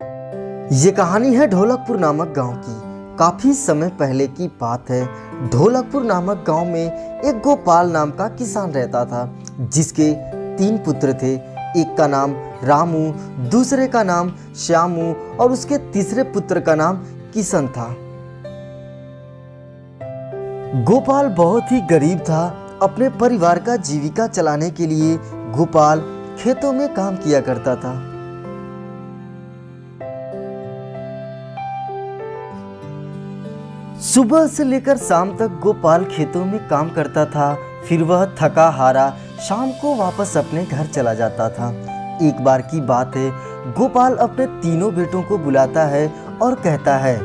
ये कहानी है ढोलकपुर नामक गांव की। काफी समय पहले की बात है। ढोलकपुर नामक गांव में एक गोपाल नाम का किसान रहता था, जिसके 3 पुत्र थे। एक का नाम रामू, दूसरे का नाम श्यामू और उसके तीसरे पुत्र का नाम किशन था। गोपाल बहुत ही गरीब था। अपने परिवार का जीविका चलाने के लिए गोपाल खेतों में काम किया करता था। सुबह से लेकर शाम तक गोपाल खेतों में काम करता था। फिर वह थका हारा शाम को वापस अपने घर चला जाता था। एक बार की बात है, गोपाल अपने तीनों बेटों को बुलाता है और कहता है,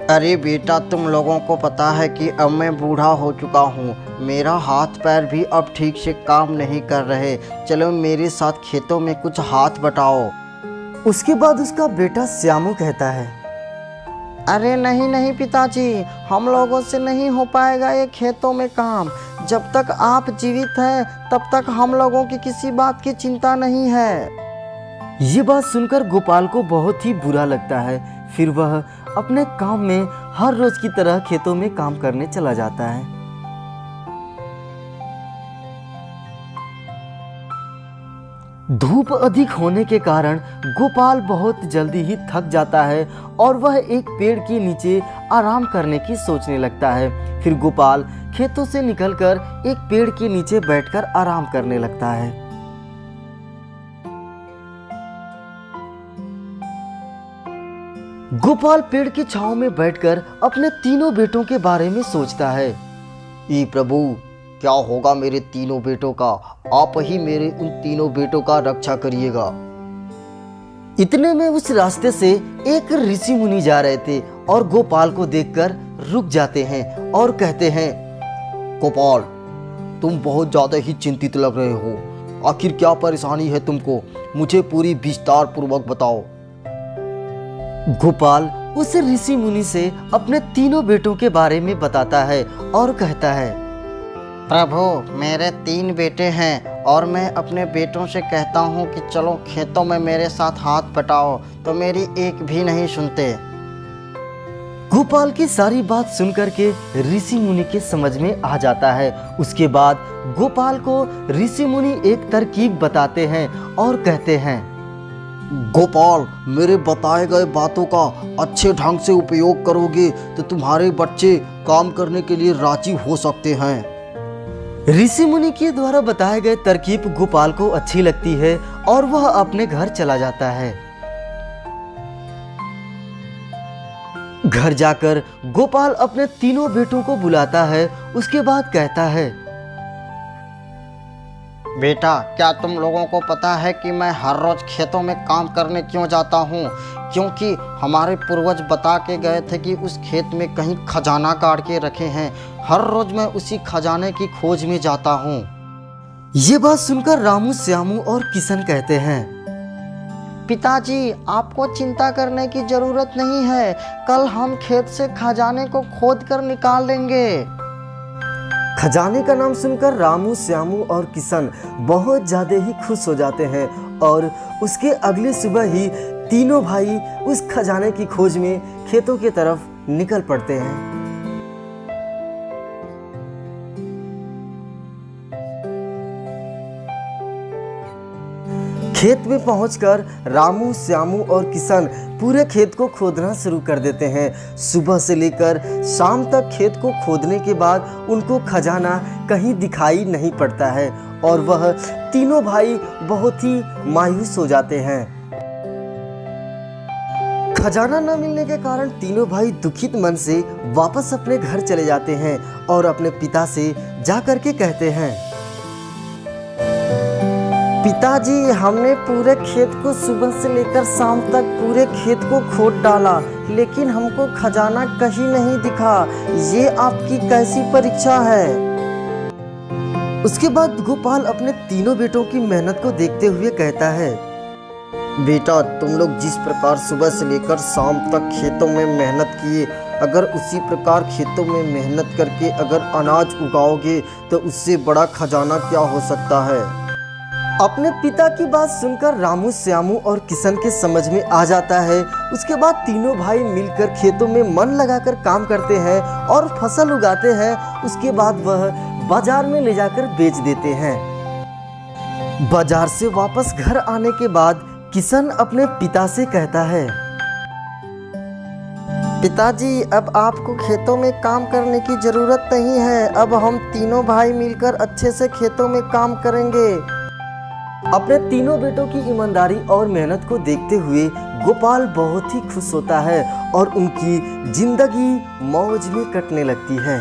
अरे बेटा, तुम लोगों को पता है कि अब मैं बूढ़ा हो चुका हूँ। मेरा हाथ पैर भी अब ठीक से काम नहीं कर रहे। चलो मेरे साथ खेतों में कुछ हाथ बटाओ। उसके बाद उसका बेटा श्यामू कहता है, अरे नहीं नहीं पिताजी, हम लोगों से नहीं हो पाएगा ये खेतों में काम। जब तक आप जीवित हैं तब तक हम लोगों की किसी बात की चिंता नहीं है। ये बात सुनकर गोपाल को बहुत ही बुरा लगता है। फिर वह अपने काम में हर रोज की तरह खेतों में काम करने चला जाता है। धूप अधिक होने के कारण गोपाल बहुत जल्दी ही थक जाता है और वह एक पेड़ के नीचे आराम करने की सोचने लगता है। फिर गोपाल खेतों से निकलकर एक पेड़ के नीचे बैठकर आराम करने लगता है। गोपाल पेड़ की छांव में बैठकर अपने तीनों बेटों के बारे में सोचता है। ई प्रभु, क्या होगा मेरे तीनों बेटों का? आप ही मेरे उन तीनों बेटों का रक्षा करिएगा। इतने में उस रास्ते से एक ऋषि मुनि जा रहे थे और गोपाल को देखकर रुक जाते हैं और कहते हैं, गोपाल, तुम बहुत ज्यादा ही चिंतित लग रहे हो। आखिर क्या परेशानी है तुमको? मुझे पूरी विस्तार पूर्वक बताओ। गोपाल उस ऋषि मुनि से अपने तीनों बेटों के बारे में बताता है और कहता है, प्रभु, मेरे 3 बेटे हैं और मैं अपने बेटों से कहता हूँ कि चलो खेतों में मेरे साथ हाथ बटाओ, तो मेरी एक भी नहीं सुनते। गोपाल की सारी बात सुनकर के ऋषि मुनि के समझ में आ जाता है। उसके बाद गोपाल को ऋषि मुनि एक तरकीब बताते हैं और कहते हैं, गोपाल, मेरे बताए गए बातों का अच्छे ढंग से उपयोग करोगे तो तुम्हारे बच्चे काम करने के लिए राजी हो सकते हैं। ऋषि मुनि के द्वारा बताए गए तरकीब गोपाल को अच्छी लगती है और वह अपने घर चला जाता है। घर जाकर गोपाल अपने तीनों बेटों को बुलाता है। उसके बाद कहता है, बेटा, क्या तुम लोगों को पता है कि मैं हर रोज खेतों में काम करने क्यों जाता हूँ? क्योंकि हमारे पूर्वज बता के गए थे कि उस खेत में कहीं खजाना काट के रखे हैं। हर रोज मैं उसी खजाने की खोज में जाता हूँ। ये बात सुनकर रामू, श्यामू और किशन कहते हैं, पिताजी, आपको चिंता करने की जरूरत नहीं है। कल हम खेत से खजाने को खोद कर निकाल लेंगे। खजाने का नाम सुनकर रामू, श्यामू और किशन बहुत ज्यादा ही खुश हो जाते हैं और उसके अगले सुबह ही तीनों भाई उस खजाने की खोज में खेतों की तरफ निकल पड़ते हैं। खेत में पहुंचकर रामू, श्यामू और किशन पूरे खेत को खोदना शुरू कर देते हैं। सुबह से लेकर शाम तक खेत को खोदने के बाद उनको खजाना कहीं दिखाई नहीं पड़ता है और वह तीनों भाई बहुत ही मायूस हो जाते हैं। खजाना न मिलने के कारण तीनों भाई दुखित मन से वापस अपने घर चले जाते हैं और अपने पिता से जाकर के कहते हैं, पिताजी, हमने पूरे खेत को सुबह से लेकर शाम तक पूरे खेत को खोद डाला, लेकिन हमको खजाना कहीं नहीं दिखा। ये आपकी कैसी परीक्षा है? उसके बाद गोपाल अपने तीनों बेटों की मेहनत को देखते हुए कहता है, बेटा, तुम लोग जिस प्रकार सुबह से लेकर शाम तक खेतों में मेहनत किए, अगर उसी प्रकार खेतों में मेहनत करके अगर अनाज उगाओगे तो उससे बड़ा खजाना क्या हो सकता है। अपने पिता की बात सुनकर रामू, श्यामू और किशन के समझ में आ जाता है। उसके बाद तीनों भाई मिलकर खेतों में मन लगाकर काम करते हैं और फसल उगाते हैं। उसके बाद वह बाजार में ले जाकर बेच देते हैं। बाजार से वापस घर आने के बाद किशन अपने पिता से कहता है, पिताजी, अब आपको खेतों में काम करने की ज़रूरत नहीं है। अब हम तीनों भाई मिलकर अच्छे से खेतों में काम करेंगे। अपने तीनों बेटों की ईमानदारी और मेहनत को देखते हुए गोपाल बहुत ही खुश होता है और उनकी जिंदगी मौज में कटने लगती है।